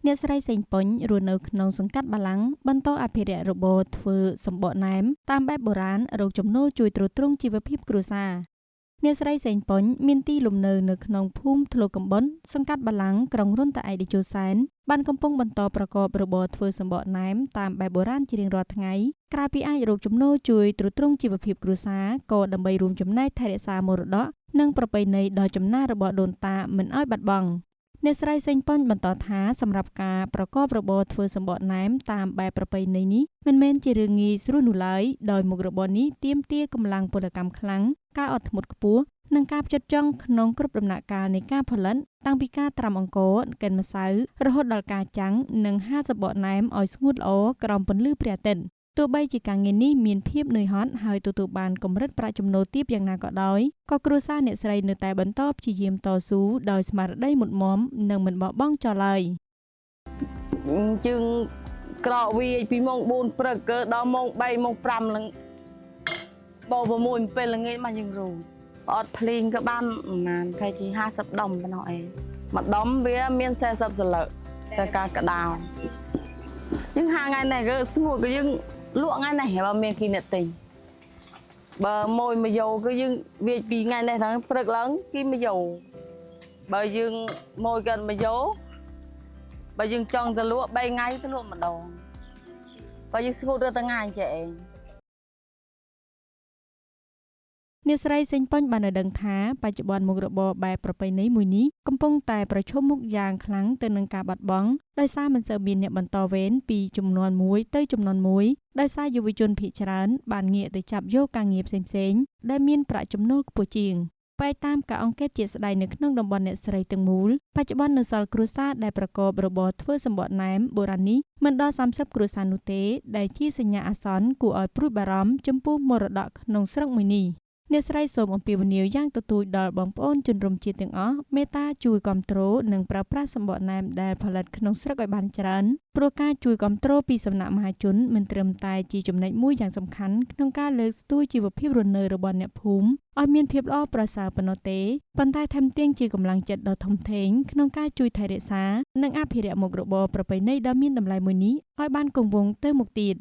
អ្នកស្រីសេងប៉ុញរស់នៅក្នុងសង្កាត់បាឡាំងបន្តអភិរក្សរបរធ្វើសម្បកណែមតាមបែបបុរាណរកចំណូលជួយទ្រទ្រង់ជីវភាពគ្រួសារអ្នកស្រីសេងប៉ុញមានទីលំនៅនៅក្នុងភូមិធ្លុកំបុនសង្កាត់បាឡាំងក្រុងរុនតាឯកតេជោសែនបានកំពុងបន្តប្រកបរបរធ្វើសម្បកណែមតាមបែបបុរាណជារៀងរាល់ថ្ងៃក្រៅពីអាចរកចំណូលជួយទ្រទ្រង់ជីវភាពគ្រួសារក៏ដើម្បីរួមចំណែកថែរក្សាមរតកនិងប្រពៃណីដ៏ចំណាស់របស់ដូនតាមិនឲ្យបាត់បង់អ្នកស្រីសេងប៉ុញបន្តថាសម្រាប់ការប្រកបរបរធ្វើសម្បកណែមតាមបែបប្រពៃណីនេះមិនមែនជារឿងងាយស្រួលនោះឡើយដោយមុខរបរនេះទាមទារកម្លាំងពលកម្មខ្លាំងការអត់ធ្មត់ខ្ពស់និងការផ្ចិតផ្ចង់ក្នុងគ្រប់ដំណាក់កាលនៃការផលិតតាំងពីការត្រាំអង្ករកិនម្សៅរហូតដល់ការចាំងនិងហាលសម្បកណែមឲ្យស្ងួតល្អក្រោមពន្លឺព្រះអាទិត្យទោះបីជាការងារនេះមានភាពនឿយហត់ហើយទទួលបានកម្រិតប្រាក់ចំណូលទាបយ៉ាងណាក៏ដោយក៏គ្រួសារអ្នកស្រីនៅតែបន្តព្យាយាមតស៊ូដោយស្មារតីមុតមមនិងមិនបោះបង់ចោលឡើយយើងក្រកវាពីម៉ោង4ព្រឹកក៏ដល់ម៉ោង3ម៉ោង5ឡើងបោ6ពេលល្ងាចមកយើងរូអត់ភ្លេងក៏បានប្រហែលគេជា50ដុំប៉ុណ្ណោះឯងមួយដុំវាមាន40សន្លឹកតែការកដោយើងហាថ្ងៃនេះក៏ស្ងួតក៏យើងលក់ថ្ងៃនេះបើមានគេអ្នកទិញបើមួយយោគឺយើងវាពីថ្ងៃនេះហ្នឹងព្រឹកឡើងគេមួយយោបើយើងមួយក៏មួយយោបើយើងចង់ទៅលក់3ថ្ងៃទៅលក់ម្ដងបើយើងស្ងួតរត់ថ្ងៃអញ្ចឹងឯងអ្នកស្រីសេងប៉ុញបានដឹងថាបច្ចុប្បន្នមុខរបរបែបប្រពៃណីមួយនេះកំពុងតែប្រឈមមុខយ៉ាងខ្លាំងទៅនឹងការបាត់បង់ដោយសារមិនសូវមានអ្នកបន្តវេនពីចំនួនមួយទៅចំនួនមួយដោយសារយុវជនភាគច្រើនបានងាកទៅចាប់យកការងារផ្សេងៗដែលមានប្រាក់ចំណូលខ្ពស់ជាងបែបតាមការអង្កេតជាក់ស្ដែងនៅក្នុងតំបន់អ្នកស្រីទាំងមូលបច្ចុប្បន្ននៅសល់គ្រួសារដែលប្រកបរបរធ្វើសម្បកណែមបុរាណនេះមិនដល់30គ្រួសារនោះទេដែលជាសញ្ញាអាសន្នគួរឲ្យព្រួយបារម្ភចំពោះមរតកក្នុងស្រុកមួយនេះអ្នកស្រីសូមអំពាវនាវយ៉ាងទទូចដល់បងប្អូនជនរួមជាតិទាំងអស់មេត្តាជួយគាំទ្រនិងប្រើប្រាស់សម្បកណែមដែលផលិតក្នុងស្រុកឲ្យបានច្រើនព្រោះការជួយគាំទ្រពីសំណាក់មហាជនមិនត្រឹមតែជាចំណុចមួយយ៉ាងសំខាន់ក្នុងការលើកស្ទួយជីវភាពរស់នៅរបស់អ្នកភូមិឲ្យមានភាពល្អប្រសើរប៉ុណ្ណោះទេប៉ុន្តែថែមទាំងជាកម្លាំងចិត្តដ៏ធំធេងក្នុងការជួយថែរក្សានិងអភិរក្សមុខរបរប្រពៃណីដ៏មានតម្លៃមួយនេះឲ្យបានគង់វង្សទៅមុខទៀត